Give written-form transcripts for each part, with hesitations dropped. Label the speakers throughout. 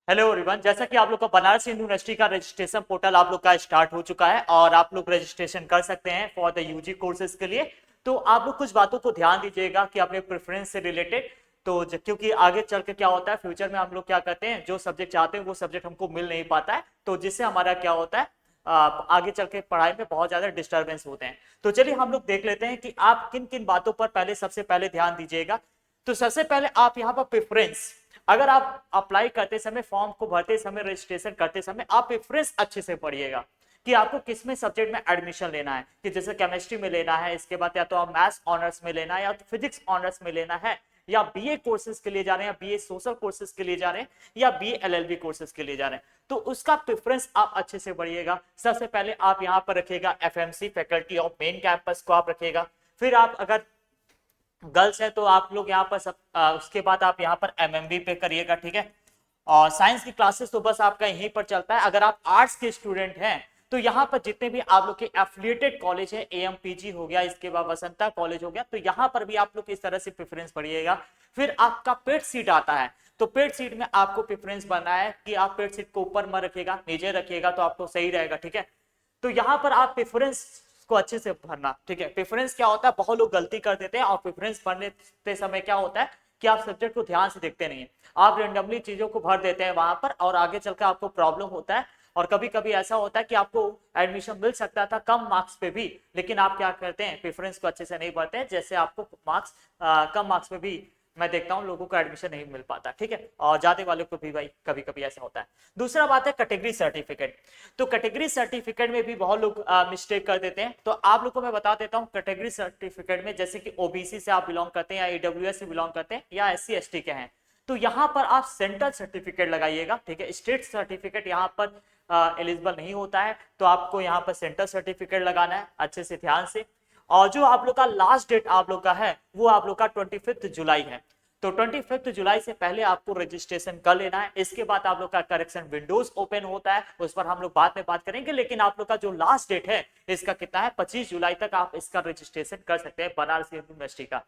Speaker 1: Hello everyone, जैसा कि आप लोग का बनारस हिंदू यूनिवर्सिटी का रजिस्ट्रेशन पोर्टल आप लोग का स्टार्ट हो चुका है और आप लोग रजिस्ट्रेशन कर सकते हैं फॉर द यूजी कोर्सेज के लिए। तो आप लोग कुछ बातों को ध्यान दीजिएगा कि अपने प्रेफरेंस से रिलेटेड। तो क्योंकि आगे चल के क्या होता है, फ्यूचर में हम लोग क्या करते हैं, जो सब्जेक्ट चाहते हैं वो सब्जेक्ट हमको मिल नहीं पाता है, तो जिससे हमारा क्या होता है, आगे चल के पढ़ाई में बहुत ज्यादा डिस्टर्बेंस होते हैं। तो चलिए हम लोग देख लेते हैं कि आप किन किन बातों पर पहले सबसे पहले ध्यान दीजिएगा। तो सबसे पहले आप यहाँ पर प्रेफरेंस, अगर आप अप्लाई करते समय, फॉर्म को भरते समय, रजिस्ट्रेशन करते समय आप प्रेफरेंस अच्छे से पढ़िएगा कि आपको किस में सब्जेक्ट में एडमिशन लेना है। कि जैसे केमिस्ट्री में लेना है, इसके बाद या तो आप मैथ्स ऑनर्स में लेना है, या तो फिजिक्स ऑनर्स में लेना है, या बीए कोर्सेज के लिए जा रहे हैं, या बीए सोशल कोर्सेज के लिए जा रहे हैं, या बीए एलएलबी कोर्सेज के लिए जा रहे हैं, तो उसका प्रेफरेंस आप अच्छे से पढ़िएगा। सबसे पहले आप यहाँ पर रखिएगा FMC, faculty of main campus को आप रखिएगा। फिर आप अगर गर्ल्स है तो आप लोग यहाँ पर उसके बाद आप यहाँ पर एमएमबी पे करिएगा, ठीक है। और साइंस की क्लासेस तो बस आपका यहीं पर चलता है। अगर आप आर्ट्स के स्टूडेंट हैं तो यहाँ पर जितने भी आप लोग के एफिलिएटेड कॉलेज है, एएमपीजी हो गया, इसके बाद वसंता कॉलेज हो गया, तो यहाँ पर भी आप लोग इस तरह से प्रेफरेंस पढ़िएगा। फिर आपका पेड सीट आता है, तो पेड सीट में आपको प्रेफरेंस बनना है कि आप पेड सीट को ऊपर मत रखिएगा, नीचे रखिएगा तो आपको सही रहेगा, ठीक है। तो यहाँ पर आप प्रेफरेंस को अच्छे से भरना, ठीक है। प्रेफरेंस क्या होता है, बहुत लोग गलती कर देते हैं और प्रेफरेंस भरने समय क्या होता है कि आप सब्जेक्ट को ध्यान से देखते नहीं है, आप रेंडमली चीजों को भर देते हैं वहां पर और आगे चलकर आपको प्रॉब्लम होता है। और कभी कभी ऐसा होता है कि आपको एडमिशन मिल सकता था कम मार्क्स पे भी, लेकिन आप क्या करते हैं, प्रेफरेंस को अच्छे से नहीं भरते हैं, जैसे आपको मार्क्स कम मार्क्स पे भी मैं देखता हूँ लोगों को एडमिशन नहीं मिल पाता, ठीक है। और जाते वालों को भी भाई कभी कभी ऐसा होता है। दूसरा बात है कैटेगरी सर्टिफिकेट। तो कैटेगरी सर्टिफिकेट में भी बहुत लोग मिस्टेक कर देते हैं, तो आप लोग को मैं बता देता हूँ कैटेगरी सर्टिफिकेट में, जैसे कि ओबीसी से आप बिलोंग करते हैं, या ईडब्ल्यूएस से बिलोंग करते हैं, या एससी एसटी के हैं, तो यहाँ पर आप सेंट्रल सर्टिफिकेट लगाइएगा, ठीक है। स्टेट सर्टिफिकेट यहाँ पर एलिजिबल नहीं होता है, तो आपको यहाँ पर सेंट्रल सर्टिफिकेट लगाना है अच्छे से ध्यान से। और जो आप लोग का लास्ट डेट आप लोग का है वो आप लोग का 25 जुलाई है, तो 25 जुलाई से पहले आपको रजिस्ट्रेशन कर लेना है। इसके बाद आप लोग का करेक्शन विंडोज ओपन होता है, उस पर हम लोग बाद में बात करेंगे, लेकिन आप लोग का जो लास्ट डेट है इसका कितना है, 25 जुलाई तक आप इसका रजिस्ट्रेशन कर सकते हैं बनारस यूनिवर्सिटी का।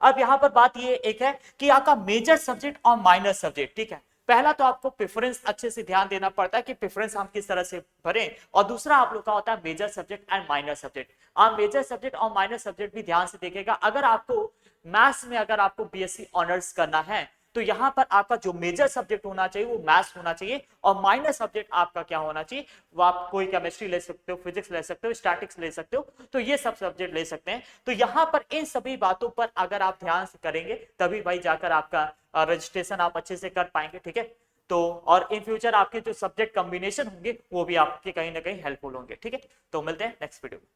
Speaker 1: अब यहां पर बात ये एक है कि आपका मेजर सब्जेक्ट और माइनर सब्जेक्ट, ठीक है। पहला तो आपको प्रेफरेंस अच्छे से ध्यान देना पड़ता है कि प्रेफरेंस हम किस तरह से भरें, और दूसरा आप लोग का होता है major subject and minor subject. आप मेजर सब्जेक्ट और माइनर सब्जेक्ट भी ध्यान से देखिएगा। अगर आपको मैथ्स में अगर आपको बीएससी ऑनर्स करना है तो यहाँ पर आपका जो मेजर सब्जेक्ट होना चाहिए वो मैथ्स होना चाहिए, और माइनर सब्जेक्ट आपका क्या होना चाहिए, वो आप कोई केमिस्ट्री ले सकते हो, फिजिक्स ले सकते हो, स्टैटिक्स ले सकते हो, तो ये सब सब्जेक्ट ले सकते हैं। तो यहाँ पर इन सभी बातों पर अगर आप ध्यान से करेंगे तभी भाई जाकर आपका रजिस्ट्रेशन आप अच्छे से कर पाएंगे, ठीक है। तो और इन फ्यूचर आपके जो सब्जेक्ट कॉम्बिनेशन होंगे वो भी आपके कहीं ना कहीं हेल्पफुल होंगे, ठीक है। तो मिलते हैं नेक्स्ट वीडियो में।